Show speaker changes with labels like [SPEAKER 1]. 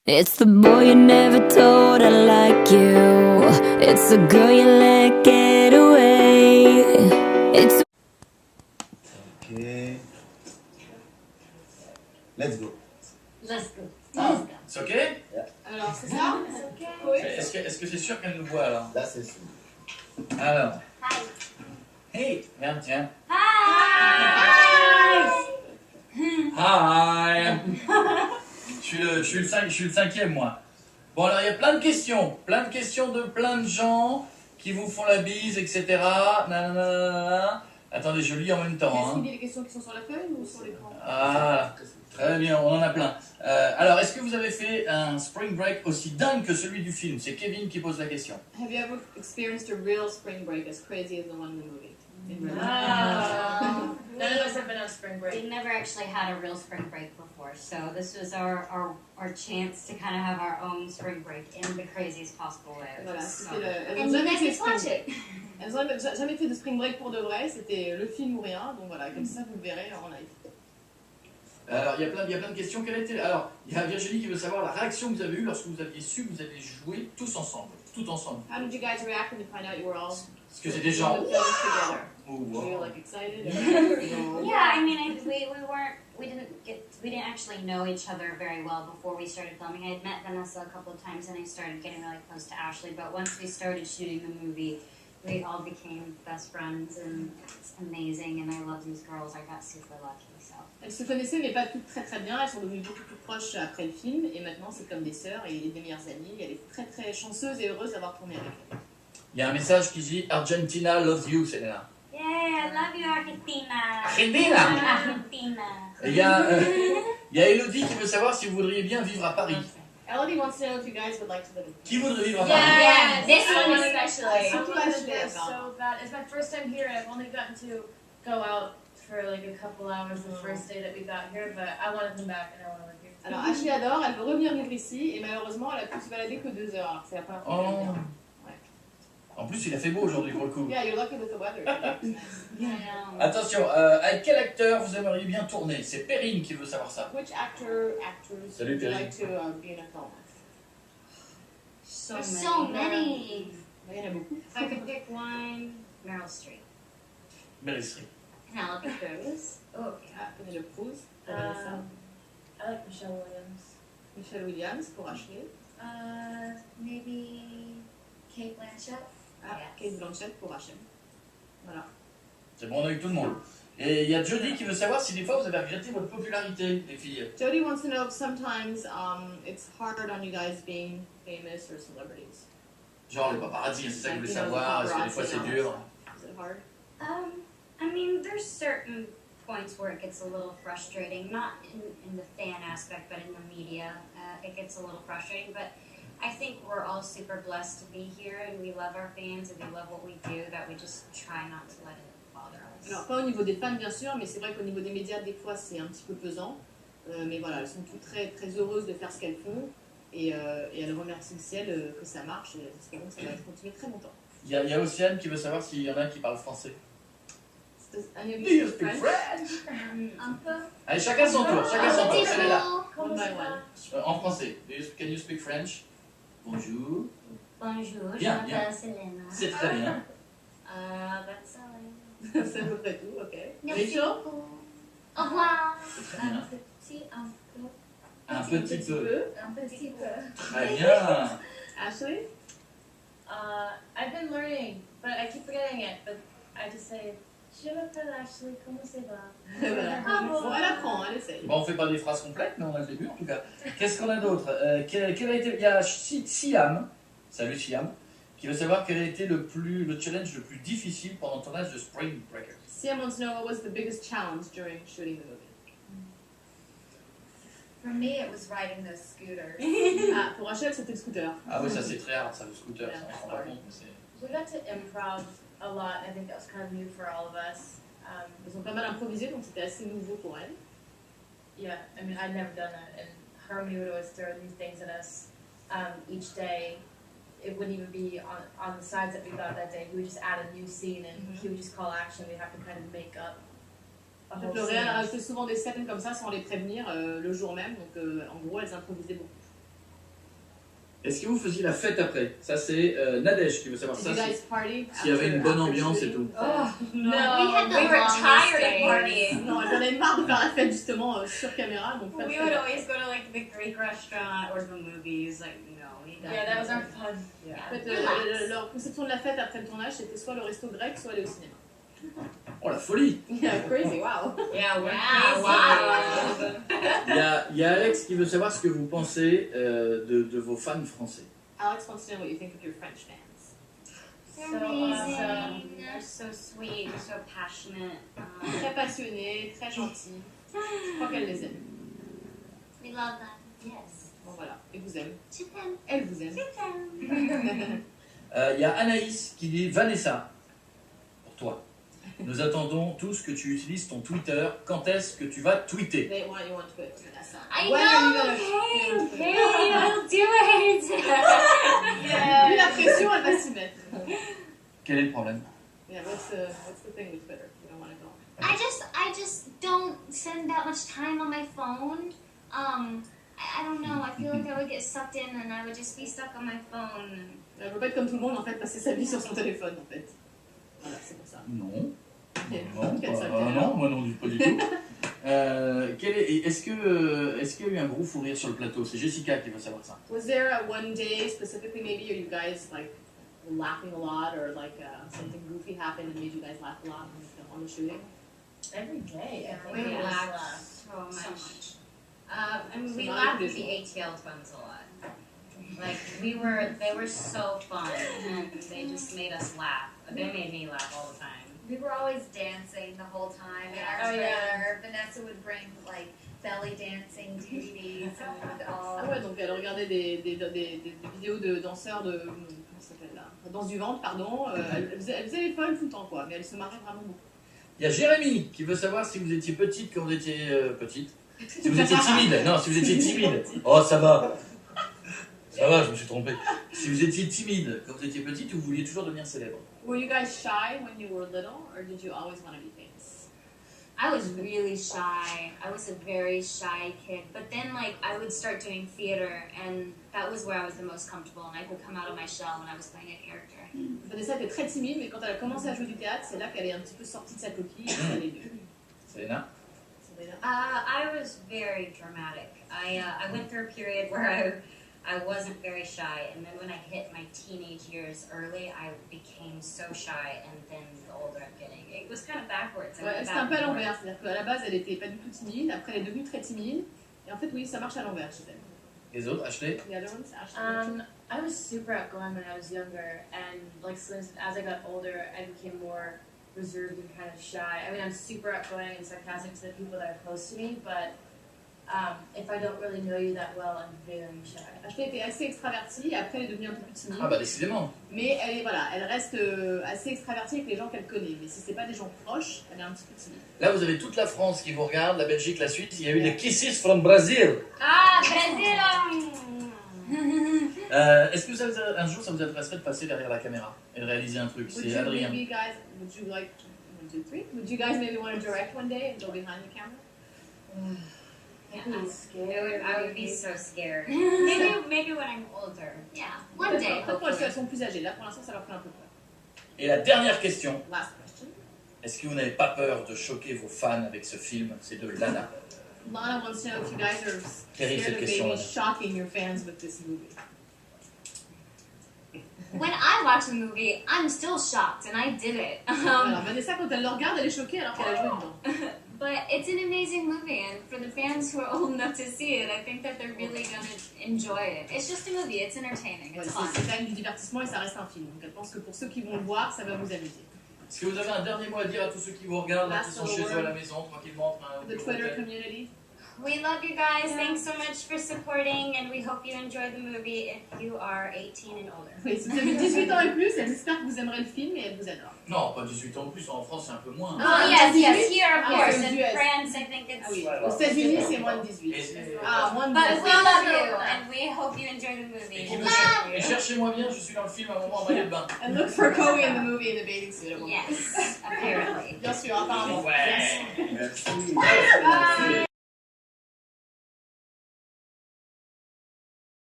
[SPEAKER 1] It's the boy you never told I like you. It's the girl you let get away. It's
[SPEAKER 2] Okay. Let's go.
[SPEAKER 3] Let's go.
[SPEAKER 4] Ah, c'est ok?
[SPEAKER 3] Alors, c'est ça? Oui.
[SPEAKER 4] Est-ce que c'est sûr qu'elle nous voit alors?
[SPEAKER 2] Là, c'est sûr.
[SPEAKER 4] Alors.
[SPEAKER 3] Hi.
[SPEAKER 4] Hey, regarde, tiens.
[SPEAKER 3] Hi.
[SPEAKER 4] Hi. Je suis le cinquième, moi. Bon, alors, il y a plein de questions de plein de gens qui vous font la bise, etc. Nanana. Attendez, je lis en même temps.
[SPEAKER 3] Est-ce
[SPEAKER 4] Hein.
[SPEAKER 3] qu'il y a des questions qui sont sur la feuille ou sur l'écran?
[SPEAKER 4] Ah, très bien, on en a plein. Alors, est-ce que vous avez fait un spring break aussi dingue que celui du film? C'est Kevin qui pose la question.
[SPEAKER 3] Have you ever experienced a real spring break as crazy as the one in the movie? In real life?
[SPEAKER 5] No. None of us have been on spring break.
[SPEAKER 6] We've never actually had a real spring break before, so this was our chance to kind of have our own spring break in the craziest possible way.
[SPEAKER 3] Voilà,
[SPEAKER 6] So-
[SPEAKER 3] c'était elles
[SPEAKER 5] And
[SPEAKER 3] ont
[SPEAKER 5] you
[SPEAKER 3] jamais
[SPEAKER 5] guys
[SPEAKER 3] fait de
[SPEAKER 5] just
[SPEAKER 3] spring
[SPEAKER 5] watch
[SPEAKER 3] break.
[SPEAKER 5] it.
[SPEAKER 3] Elles ont jamais fait de spring break pour de vrai, c'était le film ou rien, donc voilà, comme ça vous le verrez en live.
[SPEAKER 4] Alors, il y a plein de questions. Alors, il y a Virginie qui veut savoir la réaction que vous avez eue lorsque vous aviez su que vous alliez jouer tous ensemble. Tout ensemble.
[SPEAKER 3] How did you guys react when you find out you were all
[SPEAKER 4] Parce que c'est des gens.
[SPEAKER 3] in the film together?
[SPEAKER 4] Oh,
[SPEAKER 3] Were you
[SPEAKER 4] wow.
[SPEAKER 3] like excited?
[SPEAKER 6] Yeah, I mean, we didn't actually know each other very well before we started filming. I had met Vanessa a couple of times and I started getting really close to Ashley, but once we started shooting the movie, we all became best friends and it's amazing and I love these girls. I got super lucky, so.
[SPEAKER 3] Elles se connaissaient mais pas toutes très très bien, elles sont devenues beaucoup plus proches après le film et maintenant c'est comme des sœurs et des meilleures amies. Elle est très très chanceuse et heureuse d'avoir tourné avec elles.
[SPEAKER 4] Il y a un message qui dit Argentina loves you, Selena.
[SPEAKER 6] Yeah, I love you, Argentina.
[SPEAKER 4] Argentina.
[SPEAKER 6] Argentina.
[SPEAKER 4] Et il y a Elodie qui veut savoir si vous voudriez bien vivre à Paris.
[SPEAKER 3] Elodie wants to know if you guys would like to live in
[SPEAKER 4] Qui voudrait vivre à Paris?
[SPEAKER 5] Yeah,
[SPEAKER 6] this
[SPEAKER 5] I
[SPEAKER 6] one
[SPEAKER 5] wanna-
[SPEAKER 6] especially.
[SPEAKER 5] I
[SPEAKER 3] Surtout
[SPEAKER 5] wanna
[SPEAKER 3] Ashley,
[SPEAKER 5] go
[SPEAKER 3] apparemment.
[SPEAKER 5] so bad. It's my first time here, and I've only gotten to go out for like a couple hours the first day that we got here, but I want to come back and I want to live here.
[SPEAKER 3] Alors Ashley adore, elle veut revenir vivre ici et malheureusement elle a pu se balader que 2 heures. Alors c'est la première fois qu'elle
[SPEAKER 4] Oh.
[SPEAKER 3] vient.
[SPEAKER 4] En plus, il a fait beau aujourd'hui pour le coup.
[SPEAKER 3] Yeah, you're lucky with the weather.
[SPEAKER 6] Yeah.
[SPEAKER 4] Attention, avec quel acteur vous aimeriez bien tourner? C'est Perrine qui veut savoir ça.
[SPEAKER 3] Which actors
[SPEAKER 4] Salut,
[SPEAKER 3] would you
[SPEAKER 4] Perrine.
[SPEAKER 3] like to be in a film with?
[SPEAKER 6] So There's many. so many.
[SPEAKER 3] Il y en a beaucoup.
[SPEAKER 6] If I could pick one, Meryl Streep.
[SPEAKER 4] Meryl Streep.
[SPEAKER 6] Penelope Cruz.
[SPEAKER 5] Oh, okay.
[SPEAKER 3] Ah, Penelope Cruz pour Vanessa.
[SPEAKER 5] I like Michelle Williams.
[SPEAKER 3] Michelle Williams pour Ashley.
[SPEAKER 6] Maybe Kate Blanchett.
[SPEAKER 3] Ah,
[SPEAKER 6] Yes.
[SPEAKER 3] Kate Blanchett pour Rachel. Voilà.
[SPEAKER 4] C'est bon, on a eu tout le monde. Et il y a Jodie qui veut savoir si des fois vous avez regretté votre popularité, les filles.
[SPEAKER 3] Jodie wants to know if sometimes it's hard on you guys being famous or celebrities.
[SPEAKER 4] Genre les paparazzi, c'est ça que vous voulez
[SPEAKER 3] Like, you know,
[SPEAKER 4] savoir,
[SPEAKER 3] the
[SPEAKER 4] est-ce que des fois
[SPEAKER 3] paparazzi
[SPEAKER 4] c'est dur?
[SPEAKER 3] Is it hard?
[SPEAKER 6] I mean, there's certain points where it gets a little frustrating, not in the fan aspect, but in the media. It gets a little frustrating, but I think we're all super blessed to be here and we love our fans and we love what we do, that we just try not to let it bother us.
[SPEAKER 3] Alors, pas au niveau des fans, bien sûr, mais c'est vrai qu'au niveau des médias, des fois, c'est un petit peu pesant. Mais voilà, elles sont toutes très, très heureuses de faire ce qu'elles font. Et elles remercient le ciel que ça marche. Et espérons que ça va continuer très longtemps.
[SPEAKER 4] Il y a Océane qui veut savoir s'il y en a qui parlent français.
[SPEAKER 3] And you
[SPEAKER 4] Do you
[SPEAKER 3] speak
[SPEAKER 4] speak
[SPEAKER 3] French?
[SPEAKER 4] French?
[SPEAKER 5] Un peu.
[SPEAKER 4] Allez, chacun son tour, c'est là.
[SPEAKER 3] One by one.
[SPEAKER 4] En français, can you speak French? Bonjour.
[SPEAKER 6] Bonjour, je
[SPEAKER 4] Bien, bien.
[SPEAKER 6] m'appelle Selena.
[SPEAKER 4] C'est très bien.
[SPEAKER 6] That's all.
[SPEAKER 3] C'est à peu près tout, ok.
[SPEAKER 6] Merci
[SPEAKER 3] Rachel?
[SPEAKER 6] beaucoup. Au revoir.
[SPEAKER 4] C'est très bien.
[SPEAKER 5] Un peu.
[SPEAKER 4] Un petit peu.
[SPEAKER 5] Un petit peu.
[SPEAKER 4] Très bien.
[SPEAKER 3] Ashley?
[SPEAKER 5] I've been learning, but I keep forgetting it. But I just say, je m'appelle Ashley, comment ça va?
[SPEAKER 3] Voilà.
[SPEAKER 5] Ah bon.
[SPEAKER 3] Bon, elle apprend, elle essaye.
[SPEAKER 4] Bon, on fait pas des phrases complètes, mais on a le début en tout cas. Qu'est-ce qu'on a d'autre? Quel a été... Il y a Siam, salut Siam, qui veut savoir quel a été le challenge le plus difficile pendant le tournage de Spring Breakers.
[SPEAKER 3] Siam wants to know what was the biggest challenge during shooting the movie.
[SPEAKER 7] For me, it was riding those scooters.
[SPEAKER 3] Ah, pour Rachel, c'était le scooter.
[SPEAKER 4] Ah oui, ça c'est très hard, ça, le scooter, ça on s'en rend compte, mais c'est...
[SPEAKER 5] We got to improv a lot, and I think that was kind of new for all of us.
[SPEAKER 3] Ils ont pas mal improvisé, donc c'était assez nouveau pour elle.
[SPEAKER 5] Yeah, I mean, I'd never done that, and Hermie would always throw these things at us each day. It wouldn't even be on the sides that we got that day. He would just add a new scene, and he would just call action. We'd have to kind of make up a whole
[SPEAKER 3] Donc le réel
[SPEAKER 5] scene.
[SPEAKER 3] rajoutait souvent des scènes comme ça sans les prévenir le jour même, donc en gros elles improvisaient beaucoup.
[SPEAKER 4] Est-ce que vous faisiez la fête après? Ça, c'est Nadège qui veut savoir
[SPEAKER 3] Did
[SPEAKER 4] ça.
[SPEAKER 3] you guys party?
[SPEAKER 4] S'il y avait une bonne
[SPEAKER 3] after
[SPEAKER 4] ambiance et
[SPEAKER 3] shooting?
[SPEAKER 4] tout.
[SPEAKER 5] Oh, no.
[SPEAKER 6] We had the
[SPEAKER 7] We were
[SPEAKER 6] longest
[SPEAKER 7] tired of
[SPEAKER 6] days.
[SPEAKER 7] partying.
[SPEAKER 3] Non, j'en avais marre de faire la fête justement sur caméra, donc pas de
[SPEAKER 6] We
[SPEAKER 3] fête.
[SPEAKER 6] would always go to like the Greek restaurant or the movies. Like, no, we
[SPEAKER 5] Yeah, that was our fun.
[SPEAKER 3] En fait,
[SPEAKER 6] Relax.
[SPEAKER 3] leur conception de la fête après le tournage, c'était soit le resto grec, soit aller au cinéma.
[SPEAKER 4] Oh la folie!
[SPEAKER 3] Yeah, crazy, wow.
[SPEAKER 6] Yeah, we're
[SPEAKER 7] Yeah,
[SPEAKER 6] crazy.
[SPEAKER 4] Il y a Alex qui veut savoir ce que vous pensez de vos fans français.
[SPEAKER 3] Alex wants to know what you think of your French fans.
[SPEAKER 6] They're
[SPEAKER 5] So
[SPEAKER 6] amazing.
[SPEAKER 5] awesome.
[SPEAKER 6] They're so sweet. They're so passionate.
[SPEAKER 3] Très passionnés, très gentils. Je crois qu'elle les aime.
[SPEAKER 6] We love them. Yes.
[SPEAKER 3] Bon voilà, et vous aime.
[SPEAKER 6] To them.
[SPEAKER 3] Elle vous aime.
[SPEAKER 6] To them.
[SPEAKER 4] Il y a Anaïs qui dit Vanessa, pour toi. Nous attendons tous que tu utilises ton Twitter. Quand est-ce que tu vas tweeter?
[SPEAKER 3] They want you on Twitter, Vanessa.
[SPEAKER 6] I
[SPEAKER 3] When are you
[SPEAKER 6] know.
[SPEAKER 3] gonna
[SPEAKER 6] Hey,
[SPEAKER 3] tweet?
[SPEAKER 6] hey, I'll do it.
[SPEAKER 3] Vu la pression, elle va s'y mettre.
[SPEAKER 4] Quel est le problème?
[SPEAKER 3] Yeah, what's the thing with Twitter? You don't want to go.
[SPEAKER 6] I just don't spend that much time on my phone. I don't know. I feel like I would get sucked in and I would just be stuck on my phone.
[SPEAKER 3] Elle veut pas être comme tout le monde en fait, passer sa vie sur son téléphone en fait. Voilà, c'est pour ça.
[SPEAKER 4] Non.
[SPEAKER 3] Ok.
[SPEAKER 4] Non,
[SPEAKER 3] Quel seul
[SPEAKER 4] non, moi non, pas du tout. Est-ce qu'il y a eu un gros fou rire sur le plateau? C'est Jessica qui veut savoir ça.
[SPEAKER 3] Was there a one day specifically maybe are you guys like laughing a lot or like something goofy happened and made you guys laugh a lot on the shooting?
[SPEAKER 5] Every day, I think
[SPEAKER 6] We
[SPEAKER 5] we
[SPEAKER 6] laughed
[SPEAKER 5] laughed.
[SPEAKER 6] so much.
[SPEAKER 7] much.
[SPEAKER 6] I mean, we
[SPEAKER 3] So
[SPEAKER 6] laughed with
[SPEAKER 3] non-traditional.
[SPEAKER 6] the ATL twins a lot. Like they were so fun, and they just made us laugh. They made me laugh all the time.
[SPEAKER 7] We were always dancing the whole time in
[SPEAKER 5] Oh,
[SPEAKER 7] our
[SPEAKER 5] yeah.
[SPEAKER 7] trailer. Vanessa would bring like belly dancing DVDs and we would all.
[SPEAKER 3] Ah ouais, donc elle regardait des vidéos de danseurs de. Comment ça s'appelle là? Danse du ventre, pardon. Elle faisait les folles tout le temps quoi, mais elle se marrait vraiment beaucoup.
[SPEAKER 4] Il y a Jérémy qui veut savoir si vous étiez petite quand vous étiez petite. Si vous étiez timide. Non, si vous étiez timide. Oh, ça va. Ça va, je me suis trompé. Si vous étiez timide quand vous étiez petite ou vous vouliez toujours devenir célèbre?
[SPEAKER 3] Were you guys shy when you were little or did you always want to be famous?
[SPEAKER 6] I was really shy. I was a very shy kid. But then, like, I would start doing theater, and that was where I was the most comfortable, and I could come out of my shell when I was playing a character.
[SPEAKER 3] Vanessa était très timide, mais quand elle a commencé à jouer du théâtre, c'est là qu'elle est un petit peu sortie de sa coquille et ça allait mieux.
[SPEAKER 4] Selena?
[SPEAKER 3] Sabrina?
[SPEAKER 6] I was very dramatic. I went through a period where I wasn't very shy, and then when I hit my teenage years early, I became so shy, and then the older I'm getting, it was kind of backwards. I
[SPEAKER 3] Ouais,
[SPEAKER 6] went
[SPEAKER 3] c'était un peu à
[SPEAKER 6] back and
[SPEAKER 3] l'envers, c'est-à-dire qu'à la base elle était pas du tout timide, après elle est devenue très timide, et en fait oui, ça marche à l'envers chez elle.
[SPEAKER 4] Les autres, Ashley?
[SPEAKER 3] The other ones, Ashley?
[SPEAKER 5] I was super outgoing when I was younger, and like so as I got older, I became more reserved and kind of shy. I mean, I'm super outgoing and sarcastic to the people that are close to me, but if I don't really know you that well, I'm very shy.
[SPEAKER 3] Ashley était assez extravertie, et après elle est devenue un peu plus timide.
[SPEAKER 4] Ah bah décidément.
[SPEAKER 3] Mais elle est, voilà, elle reste assez extravertie avec les gens qu'elle connaît. Mais si c'est pas des gens proches, elle est un petit peu timide.
[SPEAKER 4] Là, vous avez toute la France qui vous regarde, la Belgique, la Suisse. Il y a eu des kisses from Brazil.
[SPEAKER 6] Ah, Brazil!
[SPEAKER 4] Est-ce que un jour, ça vous intéresserait de passer derrière la caméra et de réaliser un truc?
[SPEAKER 3] Would
[SPEAKER 4] C'est
[SPEAKER 3] you
[SPEAKER 4] Adrien.
[SPEAKER 3] maybe guys, would you like, 1, 2, 3? Would you guys maybe want to direct one day and go behind the camera?
[SPEAKER 6] Yeah,
[SPEAKER 5] I'm scared.
[SPEAKER 6] I would be so scared. Maybe when I'm older. Yeah, one day.
[SPEAKER 3] Peut-être quand
[SPEAKER 6] Hopefully.
[SPEAKER 3] elles sont plus âgées. Là, pour l'instant, ça leur fait un peu peur.
[SPEAKER 4] Et la dernière question.
[SPEAKER 3] Last question.
[SPEAKER 4] Est-ce que vous n'avez pas peur de choquer vos fans avec ce film? C'est de Lana.
[SPEAKER 3] Lana wants to know if you guys are
[SPEAKER 4] Terrible
[SPEAKER 3] scared of
[SPEAKER 4] question,
[SPEAKER 3] maybe
[SPEAKER 4] Lana.
[SPEAKER 3] shocking your fans with this movie.
[SPEAKER 6] When I watch a movie, I'm still shocked, and I did it.
[SPEAKER 3] Alors, Vanessa, quand elle le regarde, elle est choquée alors qu'elle a joué dedans.
[SPEAKER 6] But it's an amazing movie, and for the fans who are old enough to see it, I think that they're really gonna enjoy it. It's just a movie, it's entertaining,
[SPEAKER 3] Ouais,
[SPEAKER 6] it's
[SPEAKER 3] c'est
[SPEAKER 6] fun.
[SPEAKER 3] quand même du divertissement et ça reste un film. Donc elle pense que pour ceux qui vont le voir, ça va vous amuser.
[SPEAKER 4] Est-ce que vous avez un dernier mot à dire à tous ceux qui vous regardent, là, qui
[SPEAKER 3] Last
[SPEAKER 4] sont chez eux à
[SPEAKER 3] word.
[SPEAKER 4] la maison, tranquillement, en train
[SPEAKER 3] The
[SPEAKER 4] de
[SPEAKER 3] Twitter
[SPEAKER 4] voter?
[SPEAKER 3] community.
[SPEAKER 6] We love you guys. Thanks so much for supporting, and we hope you enjoy the movie if you are 18 and older.
[SPEAKER 3] Oui, si vous avez 18 ans et plus, elle espère que vous aimerez le film et elle vous adore.
[SPEAKER 4] Non, pas 18 ans de plus. En France, c'est un peu moins.
[SPEAKER 3] Ah,
[SPEAKER 6] Oh, yes,
[SPEAKER 3] 18?
[SPEAKER 6] yes, here, of
[SPEAKER 3] Ah,
[SPEAKER 6] course.
[SPEAKER 3] c'est
[SPEAKER 6] In
[SPEAKER 3] aux US.
[SPEAKER 6] France, I think it's.
[SPEAKER 3] Ah oui,
[SPEAKER 4] Voilà.
[SPEAKER 3] aux États-Unis, c'est moins de 18.
[SPEAKER 4] Et-
[SPEAKER 3] Ah, moins de
[SPEAKER 6] But
[SPEAKER 3] 18.
[SPEAKER 6] we love you, and we hope you enjoy the movie.
[SPEAKER 4] Et qui me
[SPEAKER 6] Love
[SPEAKER 4] cherche-
[SPEAKER 6] you.
[SPEAKER 4] et cherchez-moi bien, je suis dans le film à un moment en maillot de bain.
[SPEAKER 3] And look for Chloe in the movie in the bathing suit.
[SPEAKER 6] Yes, apparently.
[SPEAKER 3] Bien sûr, apparemment.
[SPEAKER 4] Ouais.
[SPEAKER 3] Yes.
[SPEAKER 4] Merci.
[SPEAKER 3] Bye.